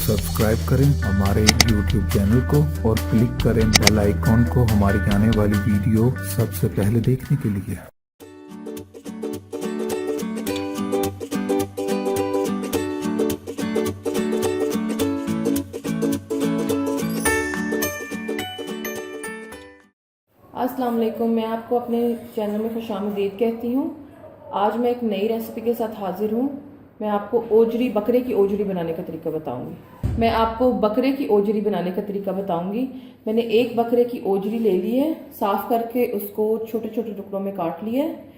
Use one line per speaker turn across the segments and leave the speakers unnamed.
Subscribe करें हमारे YouTube channel को और क्लिक करें बेल आइकॉन को हमारी आने वाली वीडियो सबसे पहले देखने के लिए।
अस्सलाम वालेकुम, मैं आपको अपने चैनल में खुशामदीद कहती हूँ। आज मैं एक नई रेसिपी के साथ हाजिर हूँ। मैं आपको बकरे की ओजरी बनाने का तरीका बताऊँगी। मैंने एक बकरे की ओजरी ले ली है, साफ़ करके उसको छोटे छोटे टुकड़ों में काट लिया है।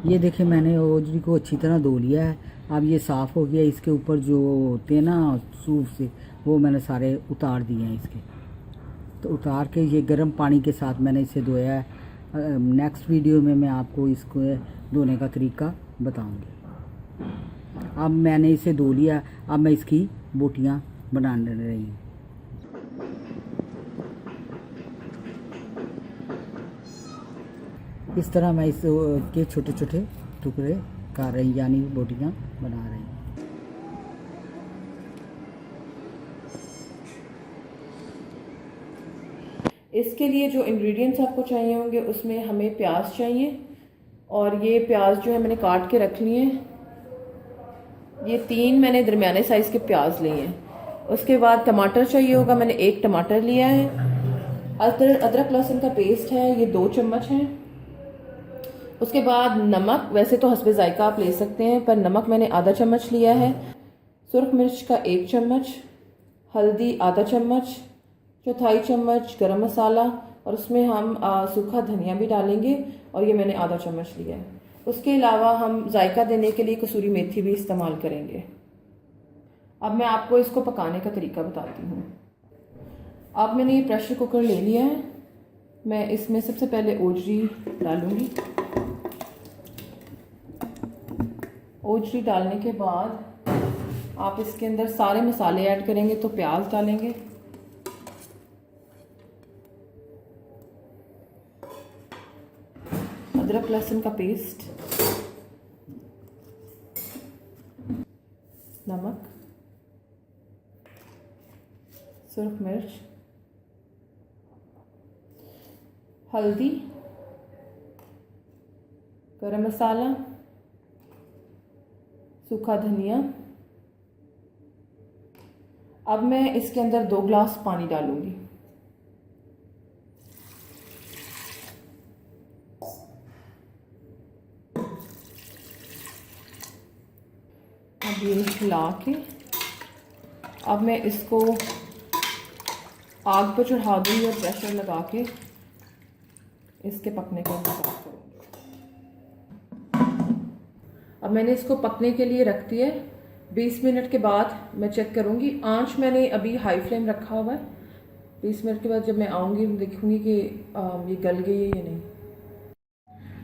ये देखिए, मैंने ओजरी को अच्छी तरह धो लिया है। अब ये साफ़ हो गया। इसके ऊपर जो होते हैं ना सूफ से, वो मैंने सारे उतार दिए हैं इसके। तो उतार के ये गर्म पानी के साथ मैंने इसे धोया है। नेक्स्ट वीडियो में मैं आपको इसको धोने का तरीका बताऊंगी। अब मैंने इसे धो लिया। अब मैं इसकी बोटियां बना रही हूँ। इस तरह मैं इसके छोटे छोटे टुकड़े कर रही, यानी बोटियां बना रही हूँ।
इसके लिए जो इंग्रेडिएंट्स आपको चाहिए होंगे, उसमें हमें प्याज चाहिए, और ये प्याज जो है मैंने काट के रख लिए हैं। ये 3 मैंने दरमियाने साइज़ के प्याज लिए हैं। उसके बाद टमाटर चाहिए होगा, मैंने 1 टमाटर लिया है। अदरक लहसुन का पेस्ट है, ये 2 चम्मच है। उसके बाद नमक, वैसे तो हस्बे जायका आप ले सकते हैं, पर नमक मैंने आधा चम्मच लिया है। सुरख मिर्च का 1 चम्मच, हल्दी आधा चम्मच, चौथाई चम्मच गरम मसाला, और उसमें हम सूखा धनिया भी डालेंगे, और ये मैंने आधा चम्मच लिया है। उसके अलावा हम जायका देने के लिए कसूरी मेथी भी इस्तेमाल करेंगे। अब मैं आपको इसको पकाने का तरीका बताती हूँ। अब मैंने ये प्रेशर कुकर ले लिया है। मैं इसमें सबसे पहले ओजरी डालूँगी। ओजरी डालने के बाद आप इसके अंदर सारे मसाले ऐड करेंगे। तो प्याज डालेंगे, अदरक लहसुन का पेस्ट, नमक, सुरख मिर्च, हल्दी, गरम मसाला, सूखा धनिया। अब मैं इसके अंदर 2 गिलास पानी डालूंगी। अब ये हिला के अब मैं इसको आग पर चढ़ा दूँगी और प्रेशर लगा के इसके पकने का इंतज़ार करूँगी। अब मैंने इसको पकने के लिए रख दिया है। 20 मिनट के बाद मैं चेक करूँगी। आंच मैंने अभी हाई फ्लेम रखा हुआ है। 20 मिनट के बाद जब मैं आऊँगी देखूँगी कि ये गल गई है या नहीं।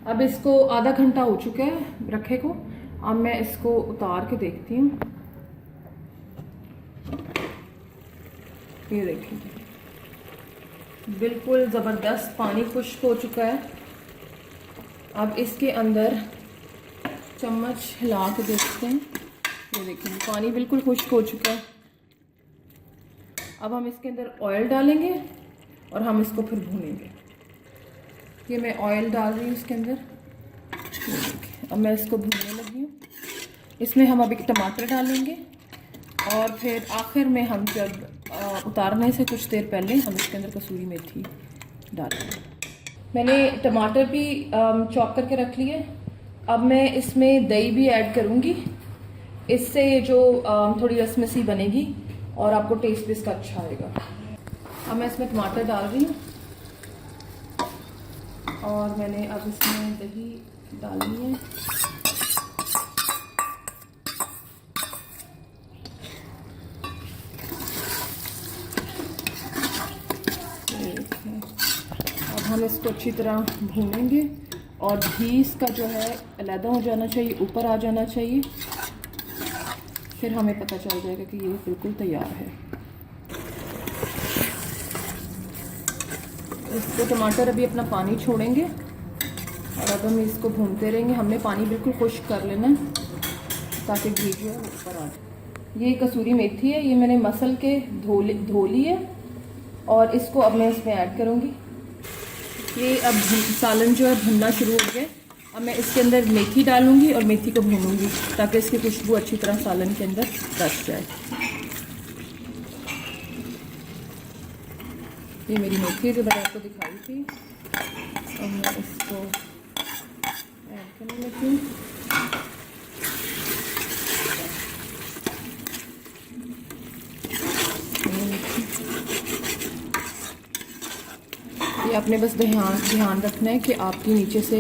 अब इसको आधा घंटा हो चुका है रखे को। अब मैं इसको उतार के देखती हूँ। ये देखिए, बिल्कुल ज़बरदस्त पानी खुश्क हो चुका है। अब इसके अंदर चम्मच हिला के देखते हैं। ये देखिए, पानी बिल्कुल खुश्क हो चुका है। अब हम इसके अंदर ऑयल डालेंगे और हम इसको फिर भूनेंगे। ये मैं ऑयल डाल रही हूँ इसके अंदर। अब मैं इसको भूनने लगी हूँ। इसमें हम अभी टमाटर डालेंगे, और फिर आखिर में हम जब उतारने से कुछ देर पहले हम इसके अंदर कसूरी मेथी डालेंगे। मैंने टमाटर भी चॉप करके रख लिए। अब मैं इसमें दही भी ऐड करूँगी। इससे जो थोड़ी रस्म सी बनेगी और आपको टेस्ट भी इसका अच्छा आएगा। अब मैं इसमें टमाटर डाल रही हूँ, और मैंने अब इसमें दही डालनी है। अब हम इसको अच्छी तरह भूनेंगे, और घी इसका जो है अलग हो जाना चाहिए, ऊपर आ जाना चाहिए। फिर हमें पता चल जाएगा कि ये बिल्कुल तैयार है। इसको टमाटर अभी अपना पानी छोड़ेंगे, और अब हम इसको भूनते रहेंगे। हमने पानी बिल्कुल खुश्क कर लेना है ताकि घी जो है ऊपर आ जाए। ये कसूरी मेथी है, ये मैंने मसल के धो ली है और इसको अब मैं इसमें ऐड करूँगी। ये अब सालन जो है भुनना शुरू हो गया। अब मैं इसके अंदर मेथी डालूंगी और मेथी को भूनूंगी ताकि इसकी खुशबू अच्छी तरह सालन के अंदर रच जाए। ये मेरी मेथी जो मैंने आपको दिखाई थी, अब मैं इसको ऐड करने लगी हूँ। ये आपने बस ध्यान रखना है कि आपकी नीचे से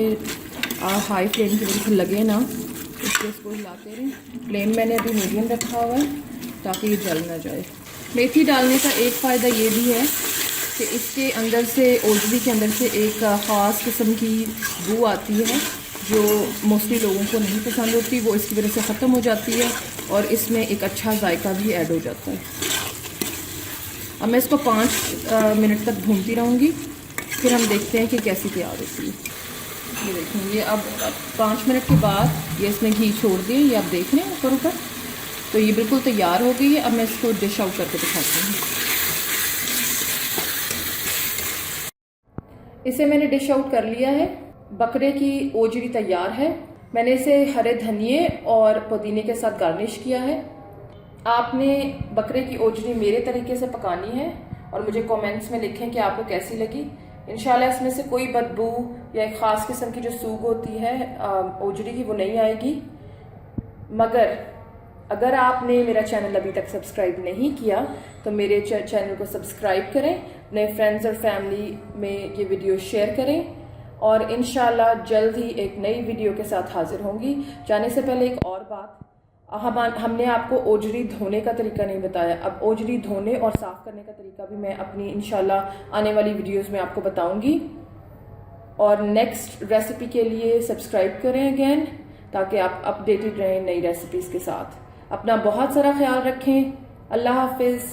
हाई फ्लेम की वजह से लगे ना, इसलिए इसको हिलाते रहें। फ्लेम मैंने अभी मीडियम रखा हुआ है ताकि ये जल ना जाए। मेथी डालने का एक फ़ायदा ये भी है कि इसके अंदर से, ओजरी के अंदर से एक ख़ास किस्म की बू आती है जो मोस्टली लोगों को नहीं पसंद होती, वो इसकी वजह से ख़त्म हो जाती है और इसमें एक अच्छा जायका भी ऐड हो जाता है। अब मैं इसको 5 मिनट तक भूनती रहूँगी, फिर हम देखते हैं कि कैसी तैयार होती है। ये देखें, ये अब 5 मिनट के बाद ये इसने घी छोड़ दिए, ये आप देख रहे हैं ऊपर, तो ये बिल्कुल तैयार हो गई है। अब मैं इसको डिश आउट करके दिखाती हूँ। इसे मैंने डिश आउट कर लिया है। बकरे की ओजरी तैयार है। मैंने इसे हरे धनिए और पुदीने के साथ गार्निश किया है। आपने बकरे की ओजरी मेरे तरीके से पकानी है और मुझे कमेंट्स में लिखें कि आपको कैसी लगी। इंशाल्लाह इसमें से कोई बदबू या एक ख़ास किस्म की जो सूग होती है ओजरी की, वो नहीं आएगी। मगर अगर आपने मेरा चैनल अभी तक सब्सक्राइब नहीं किया तो मेरे चैनल को सब्सक्राइब करें, अपने फ्रेंड्स और फैमिली में ये वीडियो शेयर करें और इंशाल्लाह जल्द ही एक नई वीडियो के साथ हाजिर होंगी। जाने से पहले एक और बात, हमने आपको ओजरी धोने का तरीका नहीं बताया। अब ओजरी धोने और साफ़ करने का तरीका भी मैं अपनी इंशाल्लाह आने वाली वीडियोस में आपको बताऊंगी। और नेक्स्ट रेसिपी के लिए सब्सक्राइब करें अगेन, ताकि आप अपडेटेड रहें नई रेसिपीज़ के साथ। अपना बहुत सारा ख्याल रखें। अल्लाह हाफिज़।